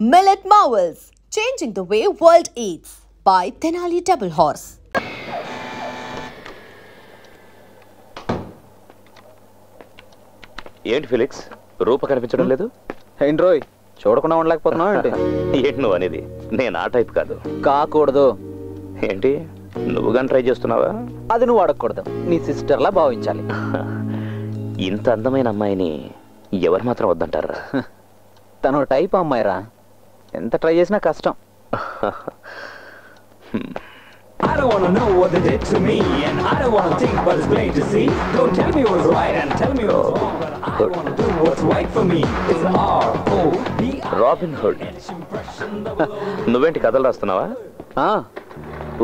Millet Marvels, changing the way world eats by Tenali Double Horse. ఏంటి Felix రూప కనిపించడం లేదు? ఏంటి రోయ్ చూడకుండా ఉండలేకపోతున్నావు ఏంటి? ఏంటి నువ్వు అనేది? నేను ఆ టైప్ కాదు. కాకూడదు. ఏంటి నువ్వు కానీ ట్రై చేస్తున్నావా? అది నువ్వు అడగకూడదు, నీ సిస్టర్లా భావించాలి. ఇంత అందమైన అమ్మాయిని ఎవరు మాత్రం వద్దంటారా? తను టైప్ అమ్మాయిరా, ఎంత ట్రై చేసినా కష్టం. I don't wanna know what they did to me, and I don't wanna think, but it's plain to see. Don't tell me what's right and tell me what's wrong, but I wanna do what's right for me. It's R-O-B-I. Robin hood. నువ్వేంటి కథలు రాస్తున్నావా?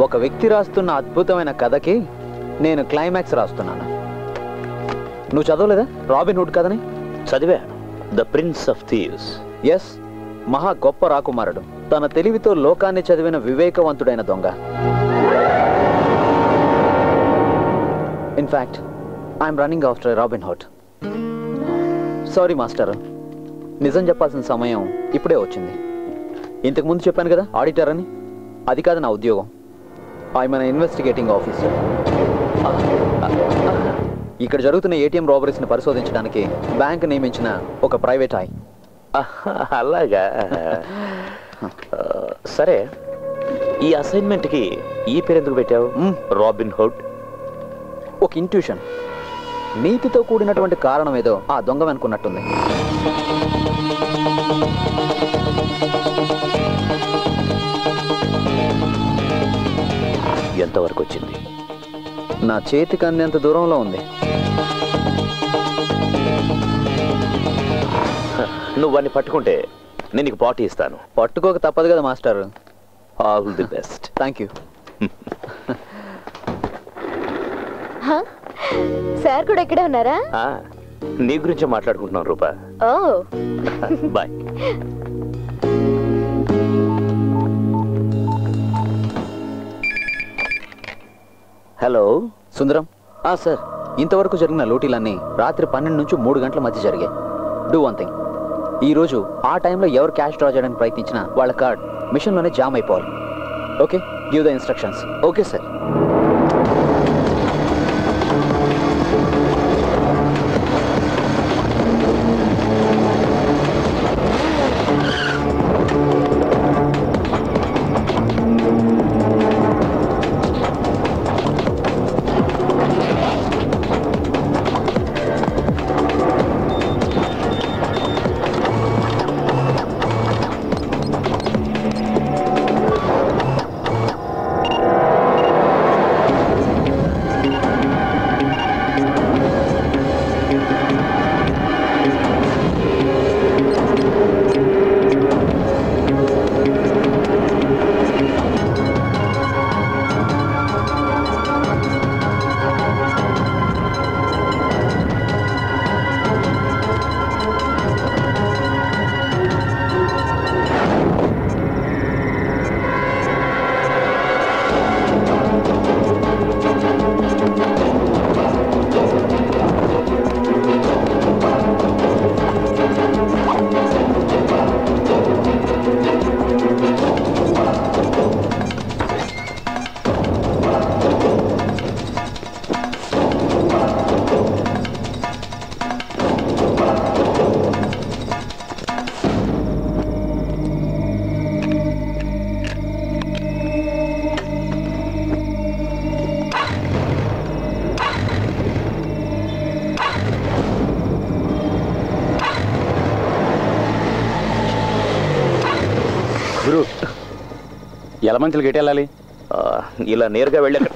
ఒక వ్యక్తి రాస్తున్న అద్భుతమైన కథకి నేను climax రాస్తున్నాను. నువ్వు చదవలేదా రాబిన్ హుడ్ కథని? చదివా. The prince of thieves. Yes, మహా గొప్ప రాకుమారుడు, తన తెలివితో లోకాన్ని చదివిన వివేకవంతుడైన దొంగ. In fact I'm running after Robin Hood. Sorry master, నిజం చెప్పాల్సిన సమయం ఇప్పుడే వచ్చింది. ఇంతకు ముందు చెప్పాను కదా ఆడిటర్ అని, అది కాదు నా ఉద్యోగం. I'm an investigating officer. ఇక్కడ జరుగుతున్న ఏటీఎం రాబరీస్ని పరిశోధించడానికి బ్యాంక్ నియమించిన ఒక ప్రైవేట్ ఐ. అలాగా? సరే, ఈ అసైన్మెంట్కి ఈ పేరు ఎందుకు పెట్టావు? Robin hood. ఒక ఇంట్యూషన్, నీతితో కూడినటువంటి కారణం ఏదో ఆ దొంగ అనుకున్నట్టుంది. ఎంతవరకు వచ్చింది? నా చేతికి అందేంత దూరంలో ఉంది. నువ్వు వాడిని పట్టుకుంటే నేను నీకు పార్టీ ఇస్తాను. పట్టుకోక తప్పదు కదా master. All the best. Thank you. Sir కూడా ఇక్కడే ఉన్నారా? నీ గురించి మాట్లాడుకుంటున్నాను రూపా. బాయ్. హలో సుందరం. సార్, ఇంతవరకు జరిగిన లూటీలన్నీ రాత్రి 12 నుంచి 3 గంటల మధ్య జరిగాయి. డూ వన్ థింగ్, ఈరోజు ఆ టైంలో ఎవరు క్యాష్ డ్రా చేయడానికి ప్రయత్నించినా వాళ్ళ కార్డ్ మిషన్లోనే జామ్ అయిపోవాలి. Okay, give the instructions. Okay sir. ఎలా మంచులు గట్టి వెళ్ళాలి? ఇలా నేరుగా వెళ్ళాక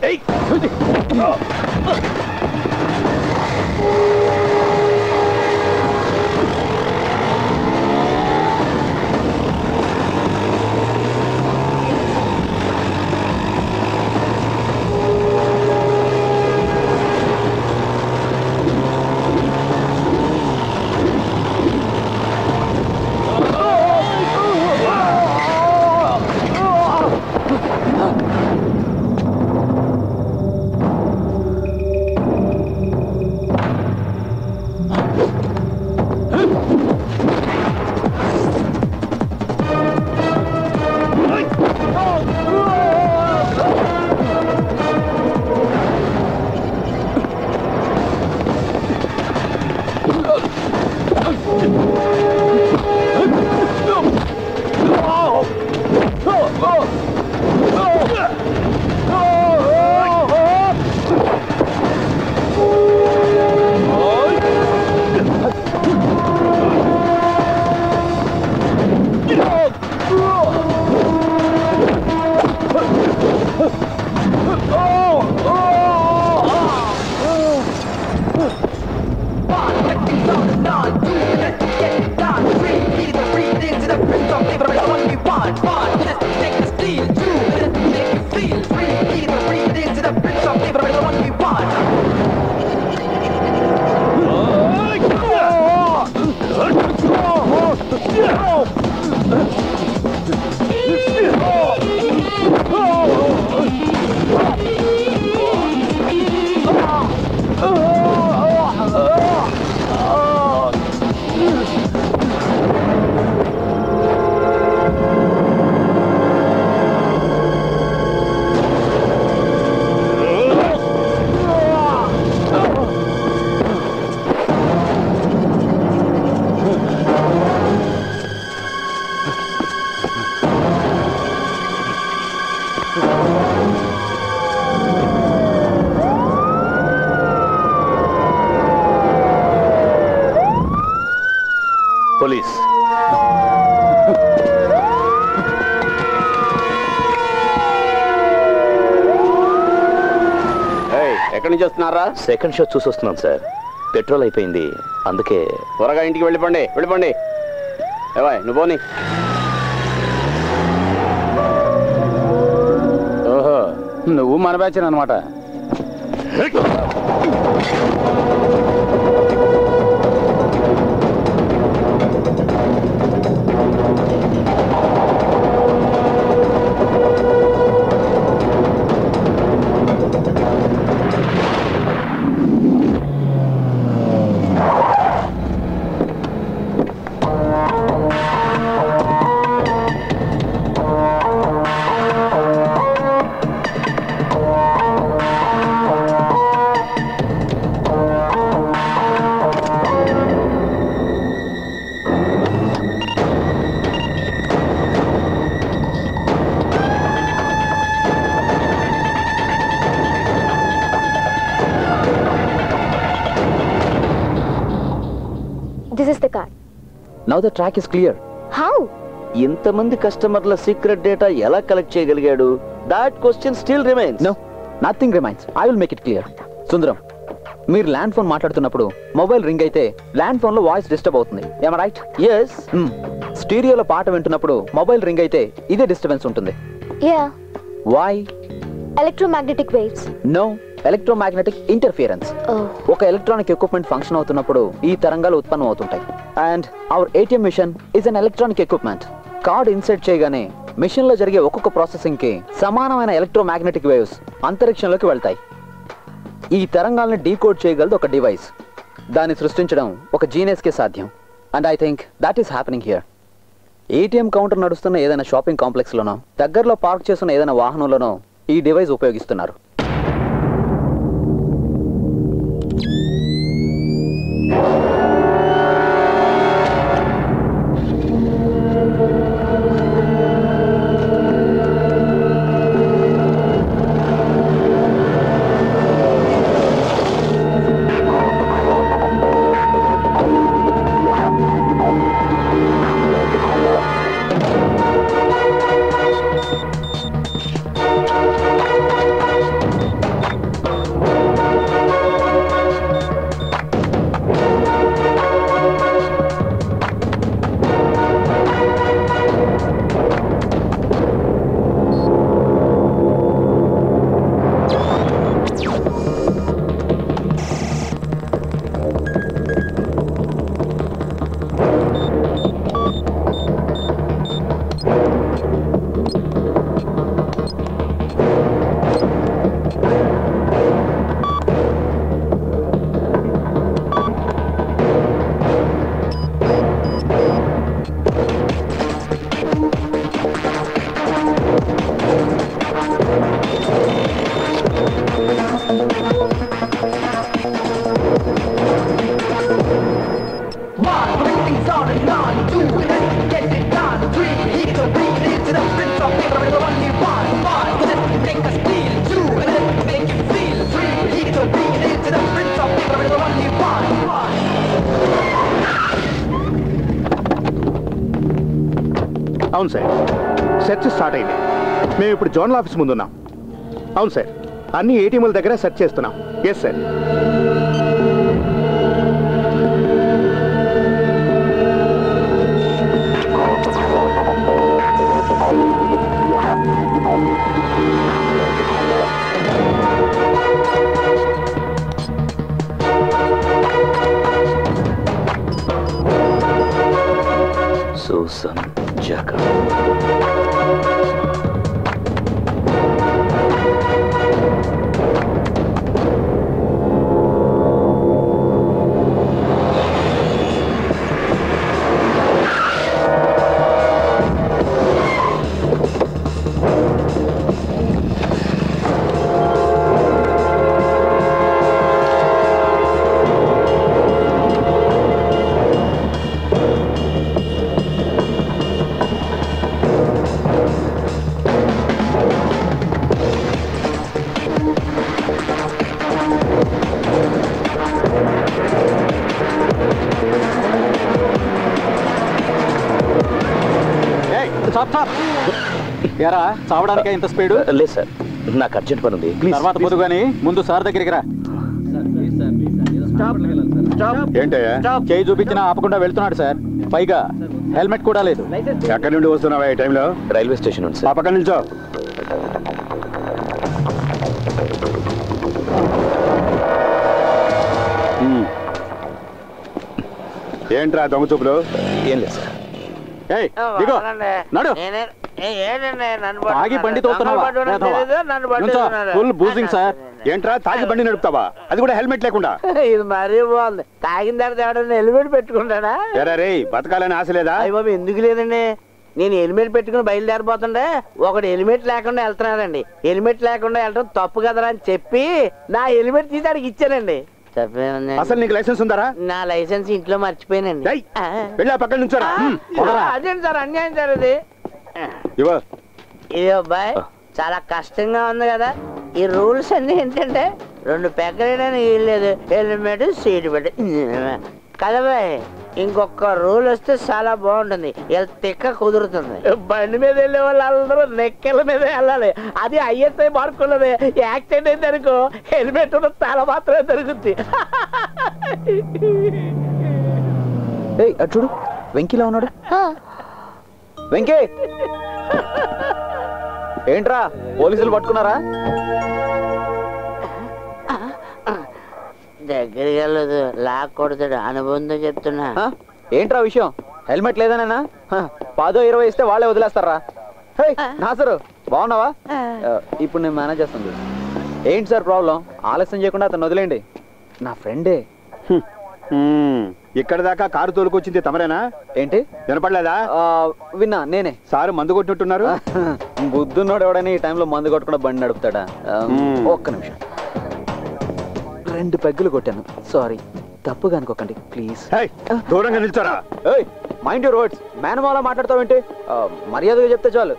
పోలీస్. ఎక్కడి నుంచి వస్తున్నారా? సెకండ్ షో చూసి వస్తున్నాను సార్. పెట్రోల్ అయిపోయింది, అందుకే. త్వరగా ఇంటికి వెళ్ళిపోండి, వెళ్ళిపోండి. ఏవాయ్ నువ్వు పోనీ. ఓహో, నువ్వు మన బ్యాచ్ అనమాట. This is the card. Now the track is clear. How? ఇంతమంది కస్టమర్ల సీక్రెట్ డేటా ఎలా కలెక్ట్ చేయగలిగాడు? That question still remains. No, nothing remains. I will make it clear. Sundaram, మీరు ల్యాండ్ ఫోన్ మాట్లాడుతున్నప్పుడు మొబైల్ రింగ్ అయితే ల్యాండ్ ఫోన్ లో voice disturb అవుతుంది. ఏమ రైట్? ఎస్. స్టీరియోలో పాట వింటున్నప్పుడు మొబైల్ రింగ్ అయితే ఇదే డిస్టర్బెన్స్ ఉంటుంది. Yeah. Why? Electromagnetic waves. No, electromagnetic interference. Oh. ఒక ఎలక్ట్రానిక్ ఎక్విప్మెంట్ ఫంక్షన్ అవుతున్నప్పుడు ఈ తరంగాలు ఉత్పన్నం అవుతుంటాయి. And our ATM machine is an electronic equipment. Card insert చేయగానే మిషన్ లో జరిగే ఒక్కొక్క ప్రాసెసింగ్ కి సమానమైన ఎలక్ట్రోమాగ్నెటిక్ వేవ్స్ అంతరిక్షంలోకి వెళ్తాయి. ఈ తరంగాల్ని డీకోడ్ చేయగలదు ఒక డివైస్. దాన్ని సృష్టించడం ఒక జీనియస్ కే సాధ్యం. And I think that is happening here. ATM counter నడుస్తున్న ఏదైనా షాపింగ్ కాంప్లెక్స్ లోనో, దగ్గరలో పార్క్ చేస్తున్న ఏదైనా వాహనంలోనో ఈ డివైస్ ఉపయోగిస్తున్నారు. అవును సార్, సెర్చ్ స్టార్ట్ అయింది. మేము ఇప్పుడు జోనల్ ఆఫీస్ ముందున్నాం. అవును సార్, అన్ని ఏటీఎంల దగ్గర సెర్చ్ చేస్తున్నాం. Yes sir. Susan Jacob. ఎరా చావడానికే ఇంత స్పీడ్? లేదు సార్, నాకు అర్జెంట్ పని ఉంది. తర్వాత పోదు కానీ ముందు సార్ దగ్గరికి రా. ఏంటయ్యా? చేయి చూపించినా ఆపకుండా వెళ్తున్నాడు సార్. పైగా హెల్మెట్ కూడా లేదు. ఎక్కడి నుండి వస్తున్నావా ఈ టైంలో? రైల్వే స్టేషన్ ఉంది సార్. ఆ పక్కన నిల్చో. ఏంట్రా దొంగ చూపులు? ఏం లేదు సార్. ఏయ్ దిగో, నడు. తాగి బండి తోలుతున్నావా? Full boozing sir. ఏంట్రా తాగి బండి నడుపుతావా? అది కూడా హెల్మెట్ లేకుండా? ఇది మరీ బాగుంది. తాగిన తర్వాత ఎవడన్నా హెల్మెట్ పెట్టుకుంటాడా? ఎరా రే, బతకాలని ఆశ లేదా? అయ్య బాబు, ఎందుకు లేదండి. నేను హెల్మెట్ పెట్టుకుని బయలుదేరిపోతుండే ఒకడు హెల్మెట్ లేకుండా వెళ్తున్నాడండి. హెల్మెట్ లేకుండా వెళ్ళడం తప్పు కదరా అని చెప్పి నా హెల్మెట్ తీసి ఆడికి ఇచ్చానండి. అసలు నీకు లైసెన్స్ ఉందారా? నా లైసెన్స్ ఇంట్లో మర్చిపోయానండి. వెళ్ళి ఆ పక్కన నుంచోరా. అదేంటి సార్ అన్యాయం సార్ ఇది. ఇది అబ్బాయి చాలా కష్టంగా ఉంది కదా. ఈ రూల్స్ అన్ని ఏంటంటే 2 పెగ్గలేదని వీల్లేదు, హెల్మెట్ సీట్ పెట్టి కదా బాయ్. ఇంకొక రూల్ వస్తే చాలా బాగుంటుంది. తిక్క కుదురుతుంది. బండి మీద వెళ్ళే వాళ్ళు అందరూ నెక్కల మీద వెళ్ళాలి. అది ఐఎస్ఐ మార్కున్నది. యాక్సిడెంట్ అయితే అనుకో హెల్మెట్ తల మాత్రమే దొరుకుతుంది. చూడు వెంకీలా ఉన్నాడు. వెంకీ ఏంట్రా పోలీసులు పట్టుకున్నారా? దగ్గరికి వెళ్ళదు, లాక్ కొడతాడు. అనుబంధం చెప్తున్నా. ఏంట్రా విషయం? హెల్మెట్ లేదనేనా? 10-20 ఇస్తే వాళ్ళే వదిలేస్తారా? నాసరు బాగున్నావా? ఇప్పుడు నేను మేనేజ్ చేస్తాను. ఏంటి సార్ ప్రాబ్లం? ఆలస్యం చేయకుండా అతను వదిలేండి. నా ఫ్రెండే. ఇక్కడ దాకా కారు తోలుకొచ్చింది తమరేనా? ఏంటి వినపడలేదా? విన్నా, నేనే. సారు మందు కొట్టినట్టున్నారు. బుద్ధున్నోడు ఎవడని ఈ టైంలో మందు కొట్టకుండా బండి నడుపుతాడా? ఒక్క నిమిషం. 2 పెగ్గులు కొట్టాను. సారీ, తప్పుగా అనుకోకండి ప్లీజ్. దూరంగా నిల్చోరా. Mind your words. మేనమాలా మాట్లాడతావేంటి? మర్యాదగా చెప్తే చాలు.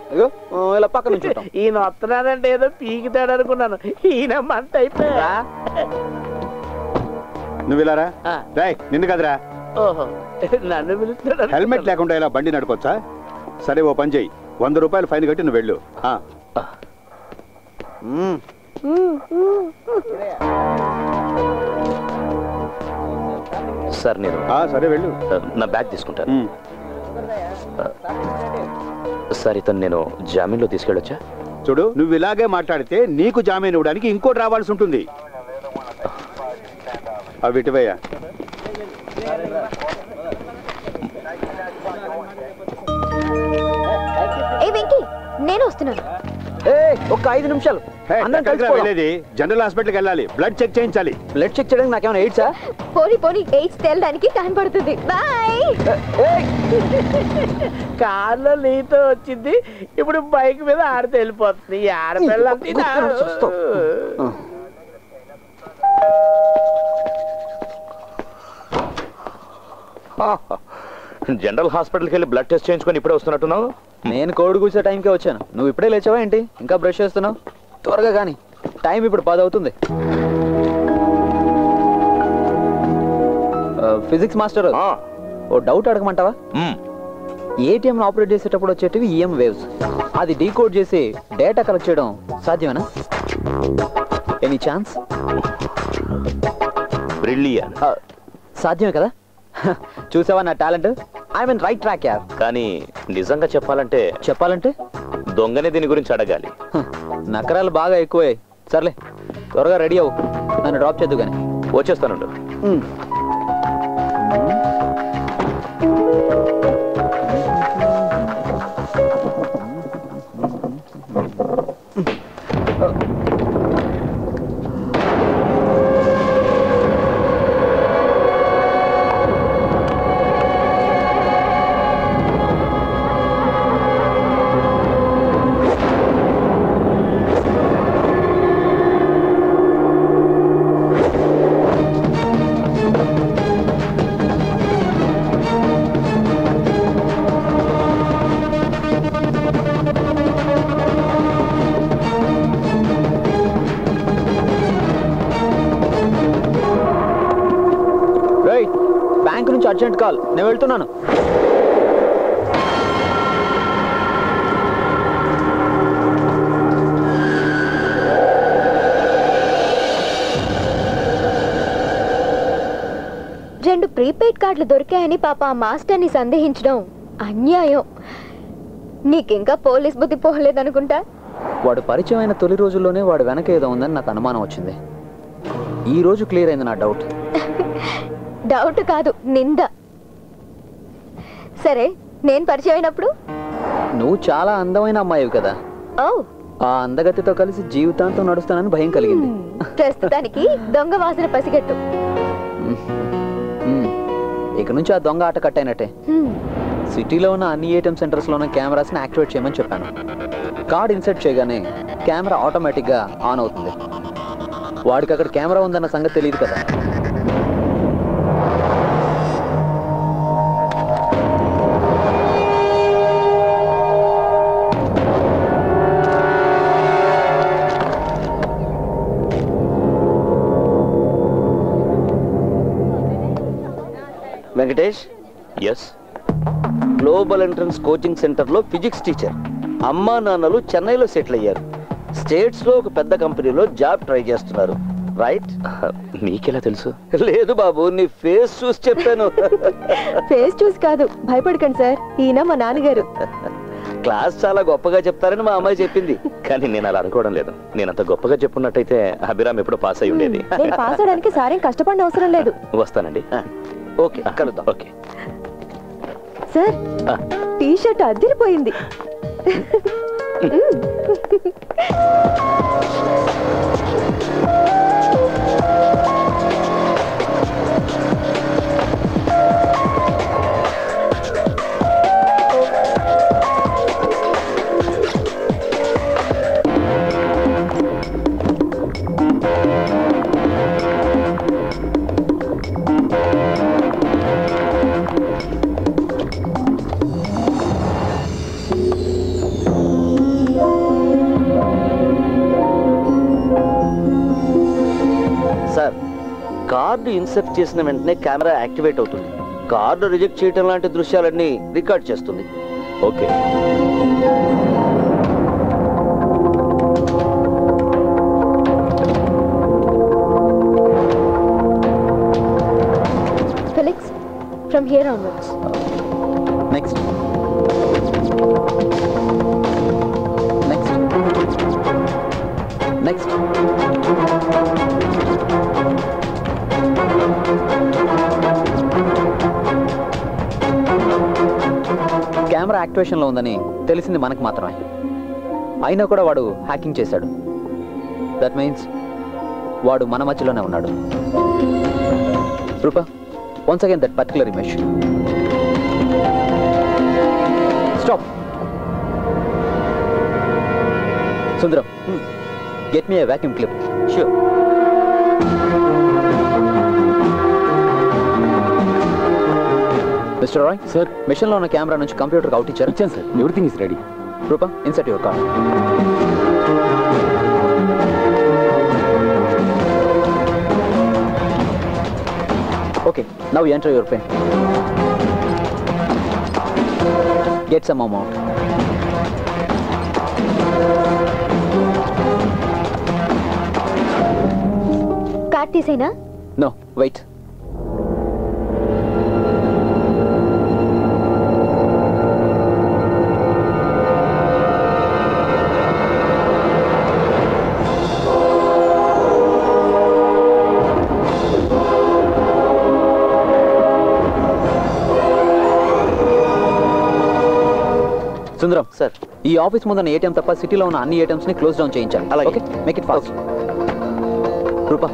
ఇలా పక్క నుంచి ఈయన వస్తున్నాడంటే ఏదో పీకితాడు అనుకున్నాను. ఈయన మంట అయిపోయా. నువ్వు ఇలారా. నిన్ను కదరా. ఓహో, నన్ను పిలుస్తాడు. హెల్మెట్ లేకుండా ఇలా బండి నడుకోవచ్చా? సరే ఓ పని చెయ్యి, 100 రూపాయలు ఫైన్ కట్టి నువ్వు వెళ్ళు. సార్ నేను సరే వెళ్ళు. నా బ్యాగ్ తీసుకుంటాను. సార్ ఇతను నేను జామీన్లో తీసుకెళ్ళొచ్చా? చూడు, నువ్వు ఇలాగే మాట్లాడితే నీకు జామీన్ ఇవ్వడానికి ఇంకోటి రావాల్సి ఉంటుంది. అవి ఇటువయ్యా. నేను వస్తున్నాను. ఒక్క 5 నిమిషాలు. వెళ్ళేది జనరల్ హాస్పిటల్కి వెళ్ళాలి. బ్లడ్ చెక్ చేయించాలి. బ్లడ్ చెక్ చేయడానికి నాకేమైనా ఎయిడ్సా? పోనీ ఎయిడ్స్ తేలడానికి టైం పడుతుంది. బాయ్. కార్లో నీతో వచ్చింది, ఇప్పుడు బైక్ మీద ఆడితే వెళ్ళిపోతుంది. ఈ ఆడపిల్ల జనరల్ హాస్పిటల్కి వెళ్ళి బ్లడ్ టెస్ట్ చేయించుకొని ఇప్పుడే వస్తున్నట్టున్నావు. నేను కోడి కూర్చే టైంకే వచ్చాను. నువ్వు ఇప్పుడే లేచావా ఏంటి? ఇంకా బ్రష్ చేస్తున్నావు? త్వరగా కానీ, టైం ఇప్పుడు 10 అవుతుంది. ఫిజిక్స్ మాస్టర్, ఓ డౌట్ అడగమంటావా? ఏటీఎం ఆపరేట్ చేసేటప్పుడు వచ్చేటివి ఈఎం వేవ్స్. అది డీకోడ్ చేసి డేటా కలెక్ట్ చేయడం సాధ్యమేనా? Any chance? బ్రిలియంట్. సాధ్యమే కదా? చూసావా నా talent? I mean right track యార్. కానీ నిజంగా చెప్పాలంటే దొంగనే దీని గురించి అడగాలి. నకరాలు బాగా ఎక్కువే. సర్లే, త్వరగా రెడీ అవ్వు, నన్ను డ్రాప్ చేద్దు కానీ. వచ్చేస్తానుండు. బ్యాంక్ నుంచి అర్జెంట్ కాల్, నేను వెళ్తున్నాను. ప్రీపెయిడ్ కార్డులు దొరికాయని పాప ఆ మాస్టర్ని సందేహించడం అన్యాయం. నీకింకా పోలీస్ బుద్ధి పోలేదనుకుంటా. వాడు పరిచయం అయిన తొలి రోజుల్లోనే వాడు వెనక ఏదో ఉందని నాకు అనుమానం వచ్చింది. ఈ రోజు క్లియర్ అయింది నా డౌట్. డౌట్ కాదు, నింద. సరే, నేను పరిచయం అయినప్పుడు నువ్వు చాలా అందమైన అమ్మాయివి కదా. ఓ, ఆ అందగతితో కలిసి జీవితాంతం నడుస్తానని భయం కలిగింది. ప్రస్తుతానికి దొంగ వాసన పసిగట్టు. ఇక నుంచి ఆ దొంగ ఆట కట్టయినట్టే. సిటీలో ఉన్న అన్ని ఏటీఎం సెంటర్స్లో ఉన్న కెమెరాస్ని యాక్టివేట్ చేయమని చెప్పాను. కార్డ్ ఇన్సర్ట్ చేయగానే కెమెరా ఆటోమేటిక్గా ఆన్ అవుతుంది. వాడికి అక్కడ కెమెరా ఉందన్న సంగతి తెలియదు కదా. Venkatesh. Yes. Global entrance coaching సెంటర్లో ఫిజిక్స్ టీచర్. అమ్మా నాన్నలు చెన్నైలో సెటిల్ అయ్యారు. స్టేట్స్లో ఒక పెద్ద కంపెనీలో జాబ్ ట్రై చేస్తున్నారు. రైట్? నీకెలా తెలుసు? లేదు బాబు, నీ ఫేస్ చూసి చెప్పాను. ఫేస్ చూసి కాదు, భయపడకండి సార్, ఈయన మా నాన్నగారు. క్లాస్ చాలా గొప్పగా చెప్తారని మా అమ్మాయి చెప్పింది. కానీ నేను అలా అనుకోవడం లేదు. నేను అంత గొప్పగా చెప్పున్నట్టయితే అభిరామ్ ఎప్పుడు పాస్ అయి ఉండేది. నేను పాస్ అవడానికి సారేం కష్టపడిన అవసరం లేదు. వస్తానండి. ఓకే, కలుద్దాం. ఓకే సార్, టీ షర్ట్ అదిరిపోయింది. సార్, కార్డు ఇన్సర్ట్ చేసిన వెంటనే కెమెరా యాక్టివేట్ అవుతుంది. కార్డు రిజెక్ట్ చేయడం లాంటి దృశ్యాలన్నీ రికార్డ్ చేస్తుంది. Okay. Felix, from here onwards. Next. Next. Next. Camera యాక్టివేషన్లో ఉందని తెలిసింది మనకు మాత్రమే. అయినా కూడా వాడు హ్యాకింగ్ చేశాడు. దట్ మీన్స్ వాడు మన మధ్యలోనే ఉన్నాడు. Rupa, once again that particular image. Stop. Sundaram, get me a vacuum clip. Sure. Mister Roy sir, మిషన్లో ఉన్న కెమెరా నుంచి కంప్యూటర్కి అవుట్ ఇచ్చారు. ఇచ్చాను sir, everything is ready. Rupa, insert your card. Okay, now enter your pin. Get some amount. Card తీసేనా? No, wait. Sundaram sir, ఈ office ముందున్న ATM తప్ప సిటీలో ఉన్న అన్ని ఏటీఎంస్ ని క్లోజ్ డౌన్ చేయించాలి. అలాగే. Okay, make it fast. Rupa,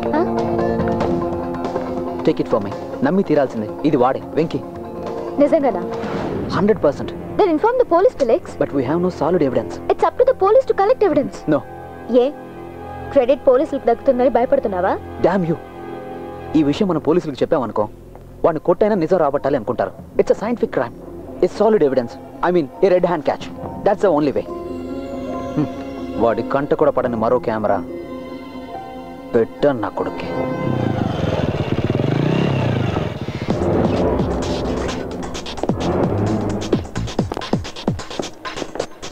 take it for me. నమ్మి తీరాల్సిందే, ఇది వాడే, వెంకీ. నిజంగానా? 100%. Then inform the police, Felix. But we have no solid evidence. It's up to the police to collect evidence. No. A credit పోలీసులకు దక్కుతుందని భయపడుతున్నావా? Damn you. ఈ విషయం మనం పోలీసులకు చెప్పామనుకో, వాడిని కొట్టైనా నిజం రాబట్టాలి అనుకుంటారు. It's a scientific crime. It's solid evidence. I mean, a red hand catch. That's the only way. వాడి కంట కూడా పడని మరో కెమెరా పెట్టాను నా కొడుక్కి.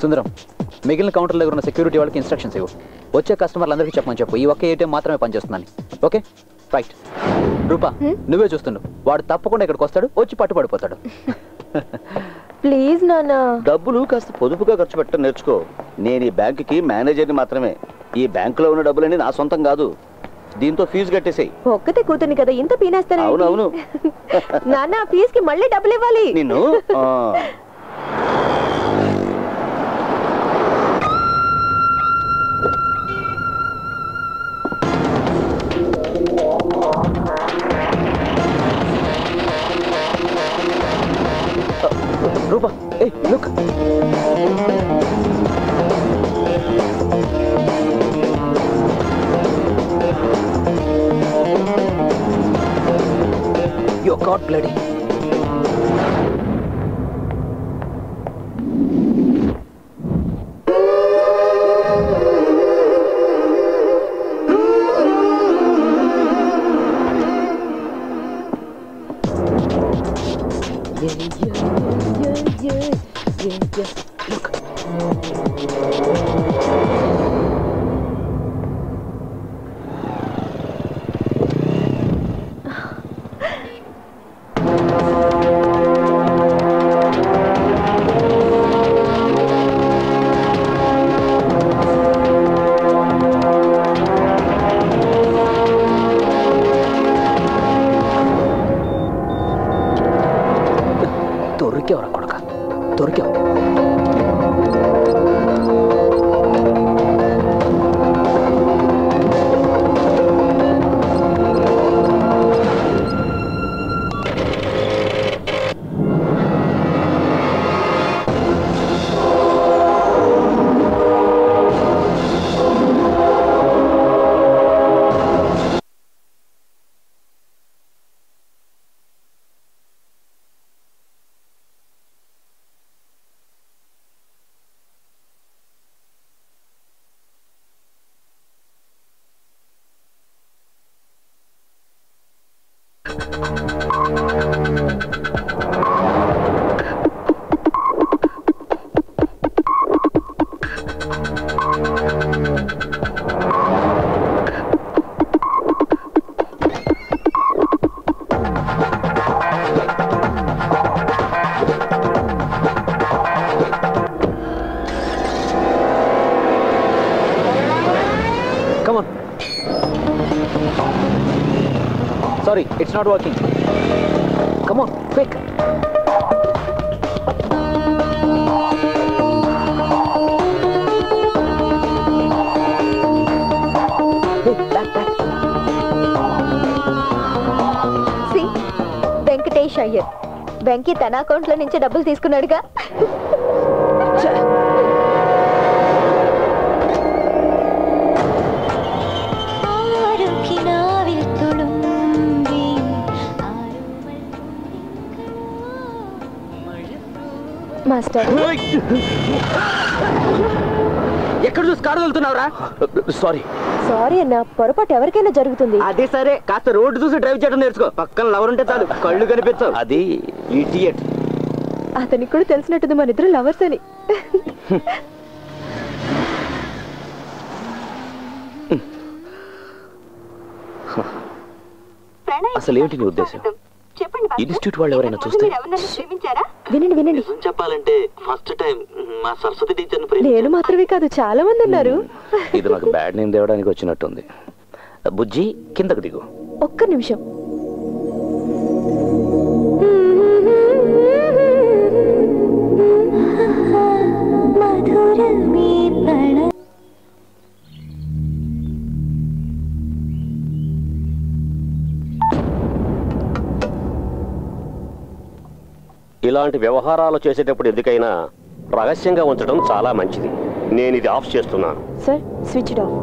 సుందరం, మిగిలిన కౌంటర్ దగ్గర ఉన్న సెక్యూరిటీ వాళ్ళకి ఇన్స్ట్రక్షన్స్ ఇవ్వు. వచ్చే కస్టమర్లందరికీ చెప్పమని చెప్పు, ఈ ఒక్క ఏటీఎం మాత్రమే పనిచేస్తుందని. Okay, right. రూపా నువ్వే చూస్తున్నావు, వాడు తప్పకుండా ఇక్కడికి వస్తాడు, వచ్చి పట్టుపడిపోతాడు. ప్లీజ్ నాన్న. డబ్బులు కాస్త పొదుపుగా ఖర్చు పెట్టడం నేర్చుకో. నేను ఈ బ్యాంకుకి మేనేజర్ని మాత్రమే. ఈ బ్యాంకులో ఉన్న డబ్బులన్నీ నా సొంతం కాదు. దీంతో ఫీజు కట్టేసాయి. ఒక్కతే కూతుని కదా ఇంత పీనేస్తాను. అవునవును. నాన్న ఫీజుకి మళ్ళీ డబ్బులు ఇవ్వాలి. నిన్ను Rupa a look. You got bloody. Look. దొరికేవరా కొడక, దొరికావు. Come on. Sorry, it's not working. Come on, quick. Hey, back. See, Venkatesh Iyer. Venky తన అకౌంట్లో నుంచి డబ్బులు తీసుకున్నాడుగా. మాస్టర్ ఎక్కడ చూసి కారు వెళ్తున్నావురా? సారీ అన్న, పొరపాటు ఎవరికైనా జరుగుతుంది. అదే సరే, కాస్త రోడ్డు చూసి డ్రైవ్ చేయడం నేర్చుకో. పక్కన లవర్ ఉంటే చాలు, కళ్ళు కనిపించవు. అది ఇడియట్. అతనికి కూడా తెలిసినట్టుంది మన ఇద్దరు లవర్స్ అని. అసలు ఏమిటి నీ ఉద్దేశం? ఇన్స్టిట్యూట్ వాళ్ళు ఎవరైనా చూస్తే? వినండి. చెప్పాలంటే ఫస్ట్ టైం మా సరస్వతి టీచర్ నేను మాత్రమే కాదు, చాలా మంది ఉన్నారు. ఇది నాకు బ్యాడ్ నేమ్ తేవడానికి వచ్చినట్టుంది. బుజ్జి కిందకు దిగు. ఒక్క నిమిషం. ఇలాంటి వ్యవహారాలు చేసేటప్పుడు ఎందుకైనా రహస్యంగా ఉంచడం చాలా మంచిది. నేను ఇది ఆఫ్ చేస్తున్నాను. Sir, switch it off.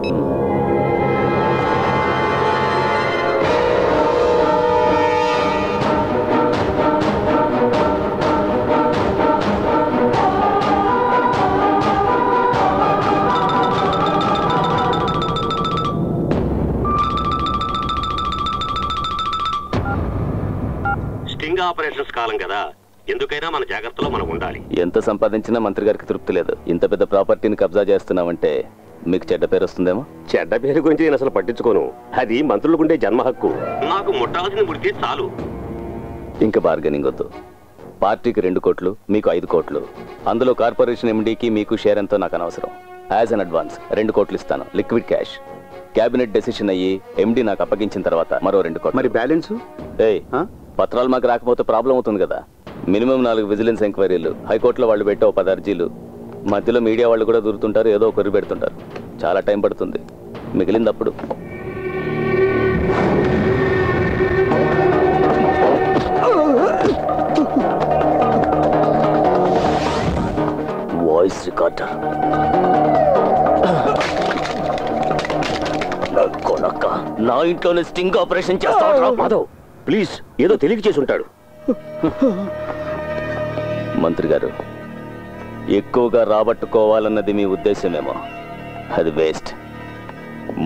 Sting operations కాలం కదా, ఎందుకైనా మన జాగ్రత్తలో మనం ఉండాలి. ఎంత సంపాదించినా మంత్రి గారికి తృప్తి లేదు. ఇంత పెద్ద ప్రాపర్టీని కబ్జా చేస్తున్నామంటే మీకు చెడ్డ పేరు వస్తుందేమో. చెడ్డ పేరు గురించి నేను అసలు పట్టించుకోను. అది మంత్రులకుండే జన్మ హక్కు. నాకు ముట్టాల్సిన ముడితే చాలు. ఇంకా బార్గెనింగ్ వద్దు. పార్టీకి 2 కోట్లు, మీకు 5 కోట్లు. అందులో కార్పొరేషన్ ఎండీకి మీకు షేర్ ఎంతో నాకు అనవసరం. యాజ్ అన్ అడ్వాన్స్ 2 కోట్లు ఇస్తాను, లిక్విడ్ క్యాష్. క్యాబినెట్ డెసిషన్ అయ్యి ఎండీ నాకు అప్పగించిన తర్వాత మరో 2 కోట్లు. మరి బ్యాలెన్స్? పత్రాలు మాకు రాకపోతే ప్రాబ్లం అవుతుంది కదా. మినిమం 4 విజిలెన్స్ ఎంక్వైరీలు, హైకోర్టులో వాళ్ళు పెట్టే 10 అర్జీలు, మధ్యలో మీడియా వాళ్ళు కూడా దూరుతుంటారు, ఏదో ఒకరు పెడుతుంటారు. చాలా టైం పడుతుంది. మిగిలిందప్పుడు వాయిస్ రికార్డర్. నా ఇంట్లోనే స్టింగ్ ఆపరేషన్ చేస్తా. మాధవ్ ప్లీజ్, ఏదో తెలియక చేసి ఉంటాడు. మంత్రి గారు, ఎక్కువగా రాబట్టుకోవాలన్నది మీ ఉద్దేశమేమో. అది వేస్ట్.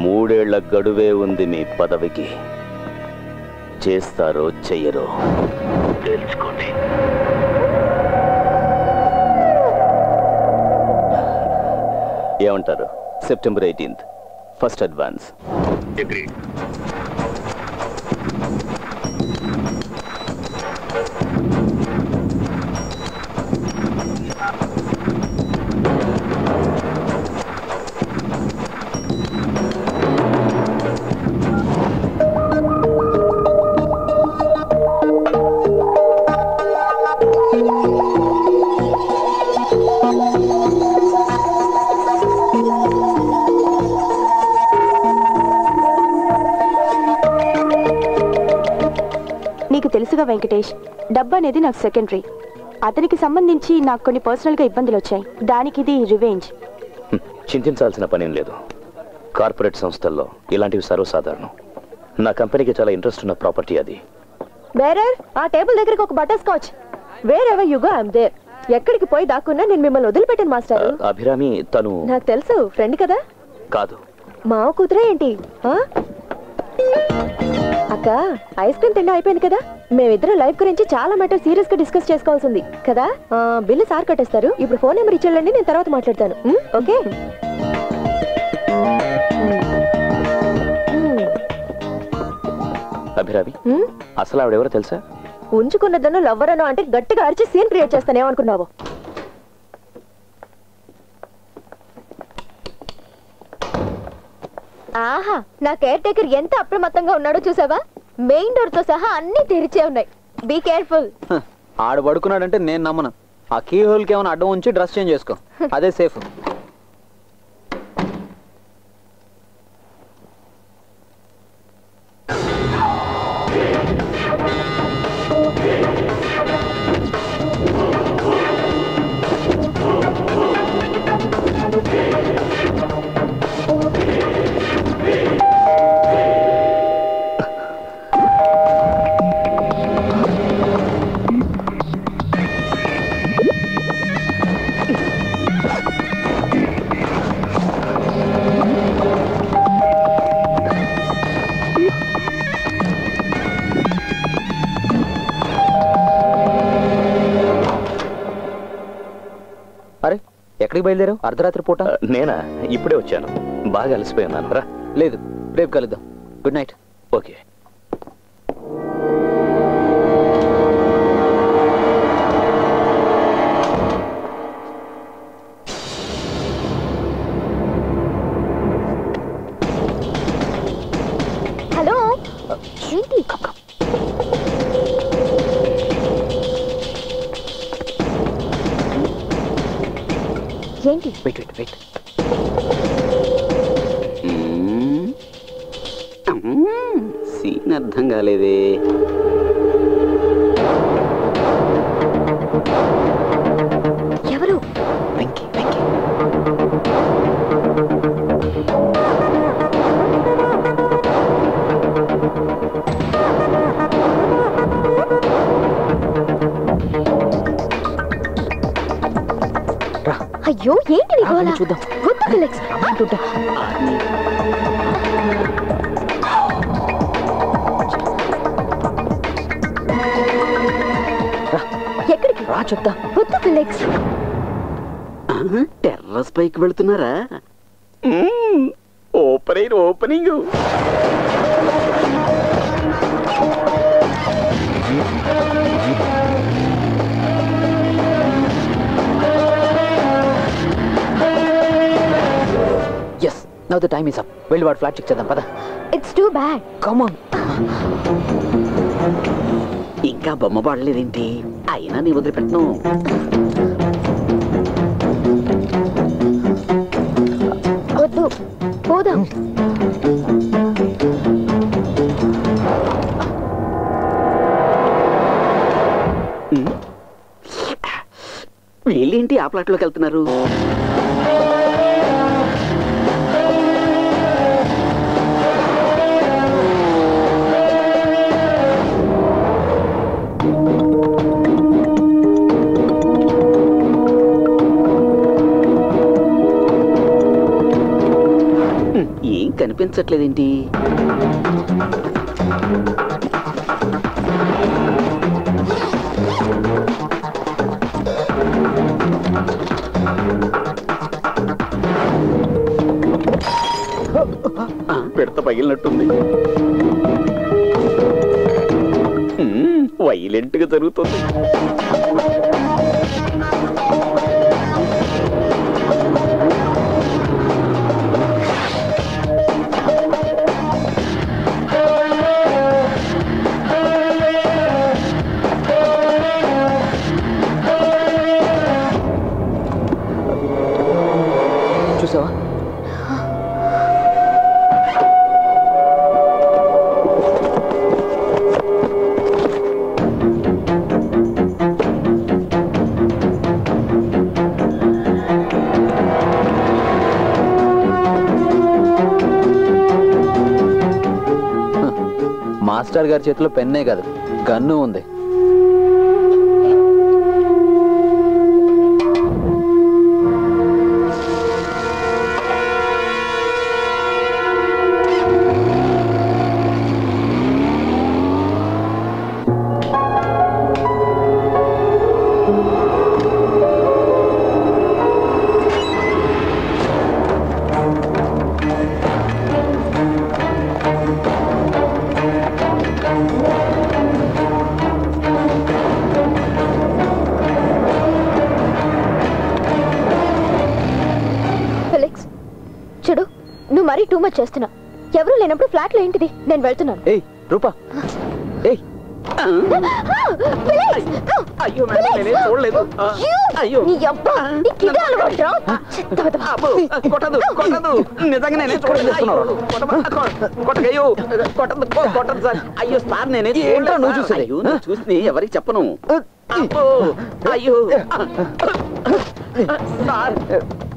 3 ఏళ్ల గడువే ఉంది మీ పదవికి. చేస్తారో చెయ్యరో తెలుసుకోండి. ఏమంటారు? September 18th first advance. నీకు తెలుసుగా వెంకటేష్, డబ్బు అనేది నాకు సెకండరీ. అతనికి సంబంధించి నాకు కొన్ని పర్సనల్గా ఇబ్బందులు వచ్చాయి. దానికి ఇది రివెంజ్. చింతించాల్సిన పనేం లేదు. కార్పొరేట్ సంస్థల్లో ఇలాంటివి సర్వసాధారణం. నా కంపెనీకి చాలా ఇంట్రెస్ట్ ఉన్న ప్రాపర్టీ అది. బేరర్, ఆ టేబుల్ దగ్గరికి ఒక butterscotch. Wherever you go I am there. ఎక్కడికి పోయి దాక్కున్నా నేను మిమ్మల్ని వదిలిపెట్టాను మాస్టర్. అభిరామి తను నాకు తెలుసు, ఫ్రెండ్ కదా. కాదు, మావ కూతురే ఏంటి? అక్క, ఐస్ క్రీమ్ తిండి అయిపోయింది కదా. మేమిద్దరం లైఫ్ గురించి చాలా మ్యాటర్ సీరియస్ గా డిస్కస్ చేసుకోవాల్సింది కదా. బిల్లు సార్ కట్టేస్తారు. ఇప్పుడు ఫోన్ నెంబర్ ఇచ్చేళ్ళండి, నేను తర్వాత మాట్లాడతాను. ఓకే? అభిరామి, అసలు ఆవిడెవరో తెలుసా? ఉంచుకున్నదను లవ్వరను అంటే గట్టిగా అరిచి సీన్ క్రియేట్ చేస్తానేమనుకున్నావు? ఆహా, నా కేర్ టేకర్ ఎంత అప్రమత్తంగా ఉన్నాడో చూసావా? మెయిన్ డోర్ తో సహా అన్ని తెరిచే ఉన్నాయి. Be careful. ఆడు పడుకున్నాడంటే నేను నమ్మను. ఆ కీ హోల్ కి ఏమైనా అడ్డం ఉంచి డ్రెస్ చేంజ్ చేసుకో, అదే సేఫ్. ఎక్కడికి బయలుదేరావు అర్ధరాత్రి పూట? నేనా? ఇప్పుడే వచ్చాను. బాగా అలసిపోయాను. రా. లేదు, రేపు కలుద్దాం. Good night. ఓకే. హలో, ఏంటి? ఏంటి? Wait wait wait. సీన్ అర్థం కాలేదే. ఎవరు? వెంకీ వెంకీ. అయ్యో, ఏంటి చూద్దాం. ఎక్కడికి రా చెప్తా. వద్దు ఫిలెక్స్. టెర్రస్ పైకి వెళ్తున్నారా? Opening as now the time is up. వెళ్ళి వాడు ఫ్లాట్ చెక్ చేద్దాం పద. It's too bad. Come on. ఇంకా బొమ్మ పడలేదేంటి? అయినా నీ వదిలిపెట్టను. వద్దు పోదాం. వీళ్ళేంటి ఆ ప్లాట్లోకి వెళ్తున్నారు? ఏం కనిపించట్లేదేంటి? పెడత పగిలినట్టుంది. వైలెంట్ గా జరుగుతుంది. చూసావా? మాస్టర్ గారి చేతిలో పెన్నే కాదు గన్ను ఉంది. చూడు నువ్వు మరీ టూ మచ్ చేస్తున్నావు. ఎవరు లేనప్పుడు ఫ్లాట్ లో ఏంటిది? నేను వెళ్తున్నాను. ఏయ్ రూపా, ఏయ్ అయ్యో మేడం నేనేం చూడలేదు. అయ్యో కొట్టదు కొట్టదు, నిజంగా నేనే చూడలేదు. కొట్టకయ్యో కొట్టదు కొట్టదు సార్. అయ్యో సార్ నేనే నువ్వు చూసాను. నువ్వు చూసి ఎవరికి చెప్పను. అయ్యో సార్,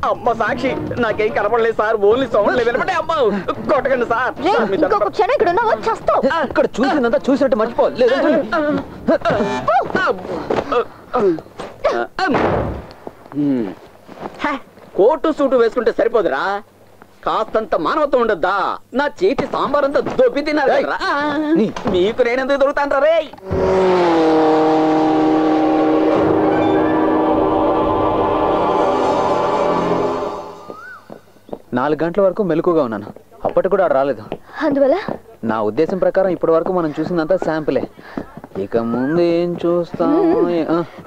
అమ్మ సాక్షి నాకేం కనపడలేదు సార్. Only sound వినపడే. అమ్మ కొట్టకండి సార్. ఇంకొక క్షణం ఇక్కడ ఉన్నావా చేస్తావు. ఇక్కడ చూసినంత చూసినట్టు మర్చిపోలేదు. కోటు సూటు వేసుకుంటే సరిపోదురా, కాస్తంత మానవత్వం ఉండద్దా? నా చేతి సాంబార్ అంతా దొబ్బి తిన్నారు కదరా. మీకు నేనెందుకు దొరుకుతాను రే? 4 గంటల వరకు మెలకుగా ఉన్నాను. అప్పటి కూడా రాలేదు. అందువల్ల నా ఉద్దేశం ప్రకారం ఇప్పటి వరకు మనం చూసిందంతా శాంపులే. ఇక ముందు ఏం చూస్తాం?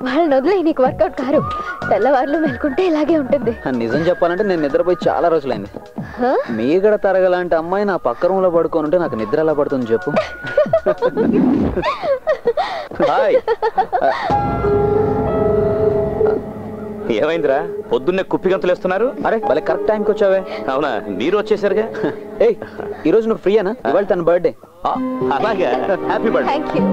వాళ్ళని వదిలే, నీకు వర్కౌట్ కారు. తెల్లవారులు మెలుకుంటే ఇలాగే ఉంటుంది. నిజం చెప్పాలంటే నేను నిద్రపోయి చాలా రోజులైంది. మీగడ తరగలాంటి అమ్మాయి నా పక్క రూమ్ లో పడుకొని ఉంటే నాకు నిద్ర ఎలా పడుతుంది చెప్పు. హాయ్. ఏమైందిరా పొద్దున్నే కుప్పిగంతులు వేస్తున్నారు? అరే భలే కరెక్ట్ టైంకి వచ్చావే. అవునా, మీరు వచ్చేసరిగా. ఏయ్ ఈరోజు నువ్వు ఫ్రీయేనా? ఇవాళ తన బర్త్డే. అలాగే, హ్యాపీ బర్త్డే. Thank you.